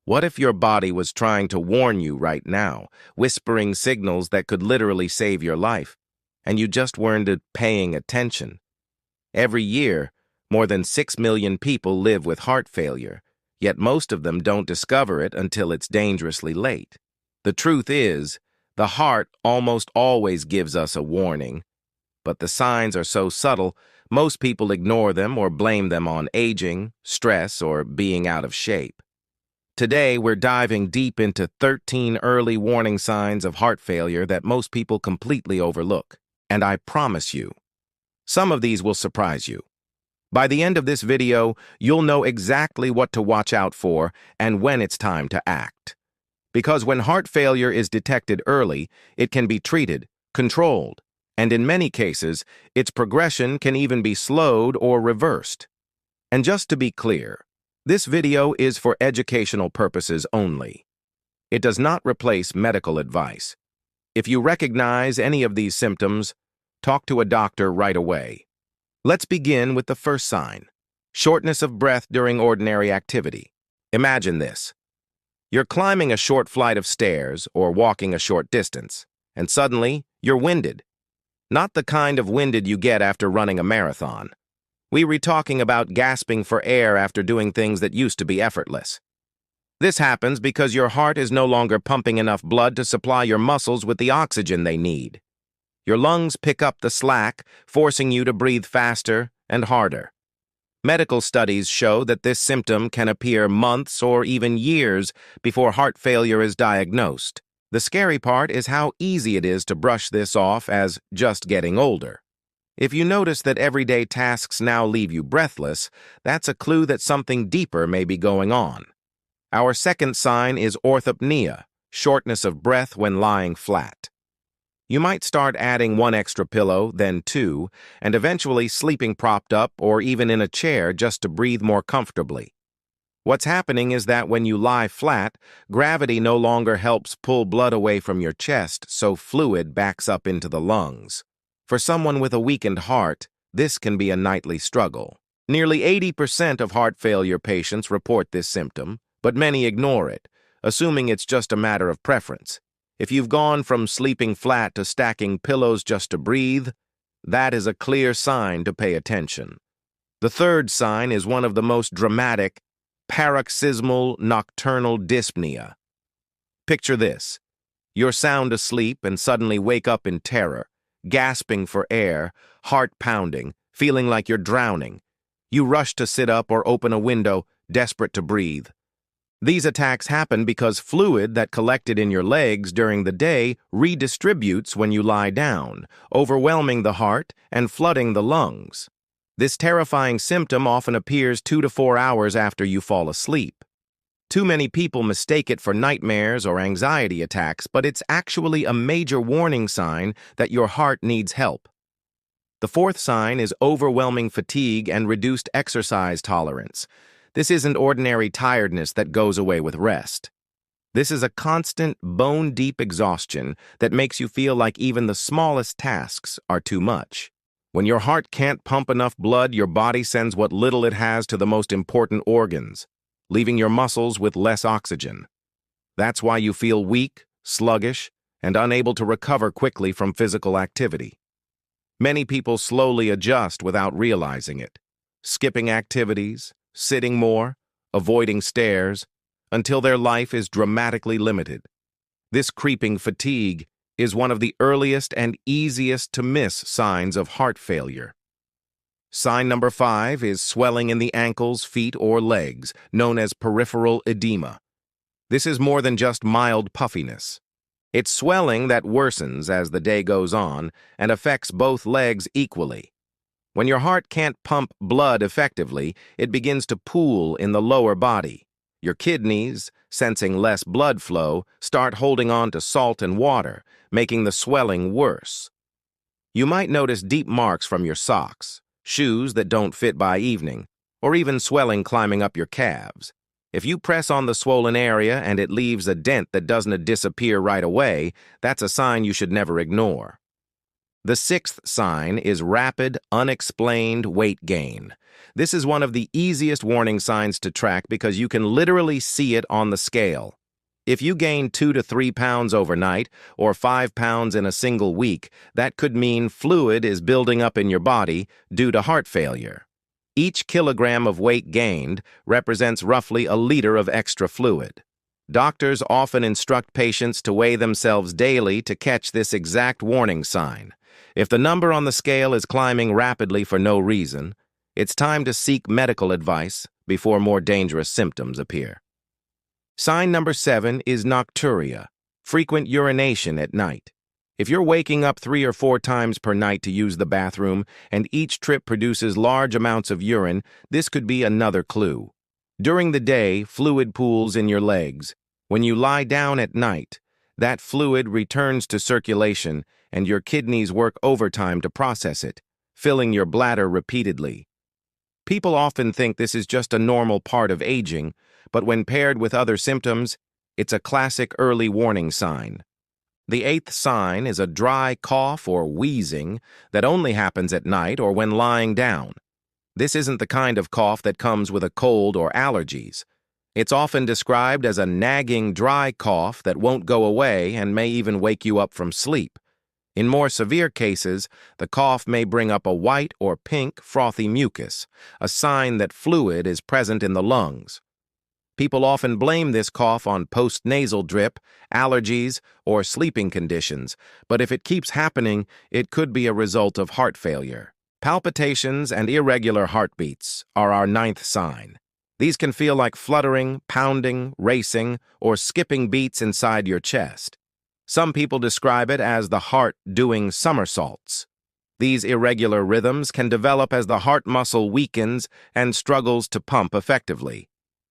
What if your body was trying to warn you right now, whispering signals that could literally save your life, and you just weren't paying attention? Every year, more than 6 million people live with heart failure, yet most of them don't discover it until it's dangerously late. The truth is, the heart almost always gives us a warning, but the signs are so subtle, most people ignore them or blame them on aging, stress, or being out of shape. Today, we're diving deep into 13 early warning signs of heart failure that most people completely overlook. And I promise you, some of these will surprise you. By the end of this video, you'll know exactly what to watch out for and when it's time to act. Because when heart failure is detected early, it can be treated, controlled, and in many cases, its progression can even be slowed or reversed. And just to be clear, this video is for educational purposes only. It does not replace medical advice. If you recognize any of these symptoms, talk to a doctor right away. Let's begin with the first sign: shortness of breath during ordinary activity. Imagine this. You're climbing a short flight of stairs or walking a short distance, and suddenly you're winded. Not the kind of winded you get after running a marathon. We're talking about gasping for air after doing things that used to be effortless. This happens because your heart is no longer pumping enough blood to supply your muscles with the oxygen they need. Your lungs pick up the slack, forcing you to breathe faster and harder. Medical studies show that this symptom can appear months or even years before heart failure is diagnosed. The scary part is how easy it is to brush this off as just getting older. If you notice that everyday tasks now leave you breathless, that's a clue that something deeper may be going on. Our second sign is orthopnea, shortness of breath when lying flat. You might start adding one extra pillow, then two, and eventually sleeping propped up or even in a chair just to breathe more comfortably. What's happening is that when you lie flat, gravity no longer helps pull blood away from your chest, so fluid backs up into the lungs. For someone with a weakened heart, this can be a nightly struggle. Nearly 80% of heart failure patients report this symptom, but many ignore it, assuming it's just a matter of preference. If you've gone from sleeping flat to stacking pillows just to breathe, that is a clear sign to pay attention. The third sign is one of the most dramatic: paroxysmal nocturnal dyspnea. Picture this. You're sound asleep and suddenly wake up in terror, gasping for air, heart pounding, feeling like you're drowning. You rush to sit up or open a window, desperate to breathe. These attacks happen because fluid that collected in your legs during the day redistributes when you lie down, overwhelming the heart and flooding the lungs. This terrifying symptom often appears 2 to 4 hours after you fall asleep. Too many people mistake it for nightmares or anxiety attacks, but it's actually a major warning sign that your heart needs help. The fourth sign is overwhelming fatigue and reduced exercise tolerance. This isn't ordinary tiredness that goes away with rest. This is a constant, bone-deep exhaustion that makes you feel like even the smallest tasks are too much. When your heart can't pump enough blood, your body sends what little it has to the most important organs, leaving your muscles with less oxygen. That's why you feel weak, sluggish, and unable to recover quickly from physical activity. Many people slowly adjust without realizing it, skipping activities, sitting more, avoiding stairs, until their life is dramatically limited. This creeping fatigue is one of the earliest and easiest to miss signs of heart failure. Sign number 5 is swelling in the ankles, feet, or legs, known as peripheral edema. This is more than just mild puffiness. It's swelling that worsens as the day goes on and affects both legs equally. When your heart can't pump blood effectively, it begins to pool in the lower body. Your kidneys, sensing less blood flow, start holding on to salt and water, making the swelling worse. You might notice deep marks from your socks, shoes that don't fit by evening, or even swelling climbing up your calves. If you press on the swollen area and it leaves a dent that doesn't disappear right away, that's a sign you should never ignore. The sixth sign is rapid, unexplained weight gain. This is one of the easiest warning signs to track because you can literally see it on the scale. If you gain 2 to 3 pounds overnight or 5 pounds in a single week, that could mean fluid is building up in your body due to heart failure. Each kilogram of weight gained represents roughly a liter of extra fluid. Doctors often instruct patients to weigh themselves daily to catch this exact warning sign. If the number on the scale is climbing rapidly for no reason, it's time to seek medical advice before more dangerous symptoms appear. Sign number 7 is nocturia, frequent urination at night. If you're waking up 3 or 4 times per night to use the bathroom and each trip produces large amounts of urine, this could be another clue. During the day, fluid pools in your legs. When you lie down at night, that fluid returns to circulation and your kidneys work overtime to process it, filling your bladder repeatedly. People often think this is just a normal part of aging, but when paired with other symptoms, it's a classic early warning sign. The eighth sign is a dry cough or wheezing that only happens at night or when lying down. This isn't the kind of cough that comes with a cold or allergies. It's often described as a nagging dry cough that won't go away and may even wake you up from sleep. In more severe cases, the cough may bring up a white or pink frothy mucus, a sign that fluid is present in the lungs. People often blame this cough on postnasal drip, allergies, or sleeping conditions, but if it keeps happening, it could be a result of heart failure. Palpitations and irregular heartbeats are our ninth sign. These can feel like fluttering, pounding, racing, or skipping beats inside your chest. Some people describe it as the heart doing somersaults. These irregular rhythms can develop as the heart muscle weakens and struggles to pump effectively.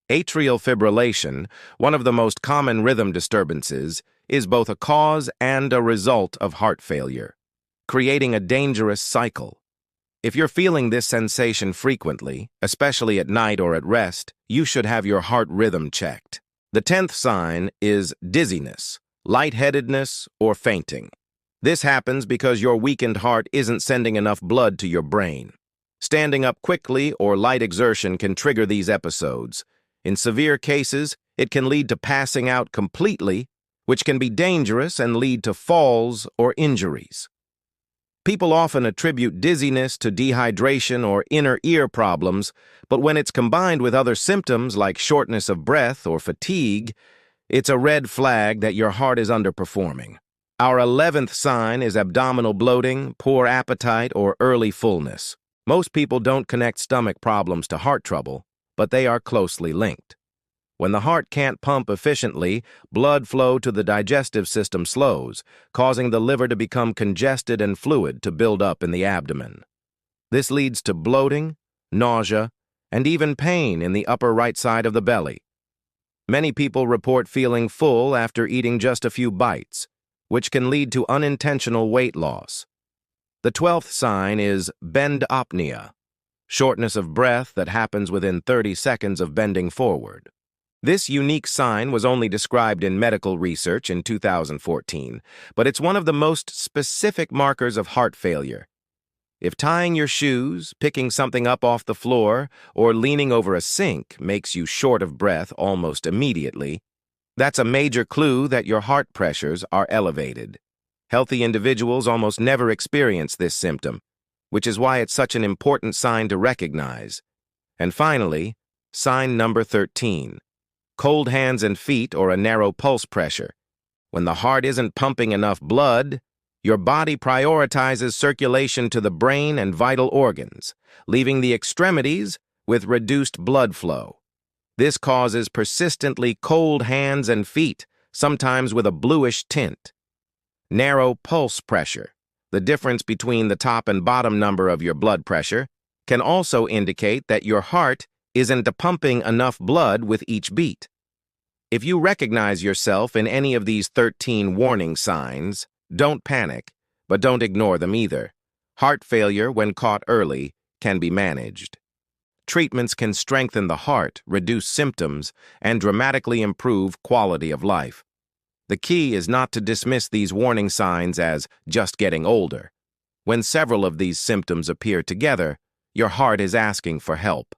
Atrial fibrillation, one of the most common rhythm disturbances, is both a cause and a result of heart failure, creating a dangerous cycle. If you're feeling this sensation frequently, especially at night or at rest, you should have your heart rhythm checked. The 10th sign is dizziness, lightheadedness, or fainting. This happens because your weakened heart isn't sending enough blood to your brain. Standing up quickly or light exertion can trigger these episodes. In severe cases, it can lead to passing out completely, which can be dangerous and lead to falls or injuries. People often attribute dizziness to dehydration or inner ear problems, but when it's combined with other symptoms like shortness of breath or fatigue, it's a red flag that your heart is underperforming. Our 11th sign is abdominal bloating, poor appetite, or early fullness. Most people don't connect stomach problems to heart trouble, but they are closely linked. When the heart can't pump efficiently, blood flow to the digestive system slows, causing the liver to become congested and fluid to build up in the abdomen. This leads to bloating, nausea, and even pain in the upper right side of the belly. Many people report feeling full after eating just a few bites, which can lead to unintentional weight loss. The 12th sign is bendopnea, shortness of breath that happens within 30 seconds of bending forward. This unique sign was only described in medical research in 2014, but it's one of the most specific markers of heart failure. If tying your shoes, picking something up off the floor, or leaning over a sink makes you short of breath almost immediately, that's a major clue that your heart pressures are elevated. Healthy individuals almost never experience this symptom, which is why it's such an important sign to recognize. And finally, sign number 13, cold hands and feet or a narrow pulse pressure. When the heart isn't pumping enough blood, your body prioritizes circulation to the brain and vital organs, leaving the extremities with reduced blood flow. This causes persistently cold hands and feet, sometimes with a bluish tint. Narrow pulse pressure, the difference between the top and bottom number of your blood pressure, can also indicate that your heart isn't pumping enough blood with each beat. If you recognize yourself in any of these 13 warning signs, don't panic, but don't ignore them either. Heart failure, when caught early, can be managed. Treatments can strengthen the heart, reduce symptoms, and dramatically improve quality of life. The key is not to dismiss these warning signs as just getting older. When several of these symptoms appear together, your heart is asking for help.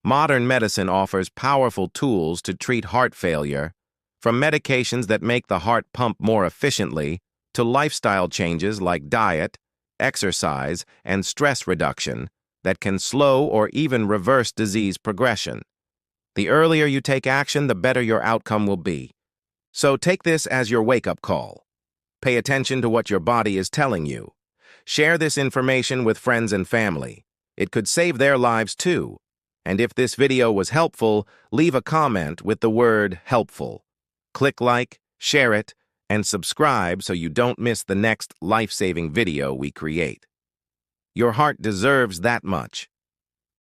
Modern medicine offers powerful tools to treat heart failure, from medications that make the heart pump more efficiently to lifestyle changes like diet, exercise, and stress reduction that can slow or even reverse disease progression. The earlier you take action, the better your outcome will be. So take this as your wake-up call. Pay attention to what your body is telling you. Share this information with friends and family. It could save their lives too. And if this video was helpful, leave a comment with the word helpful. Click like, share it, and subscribe so you don't miss the next life-saving video we create. Your heart deserves that much.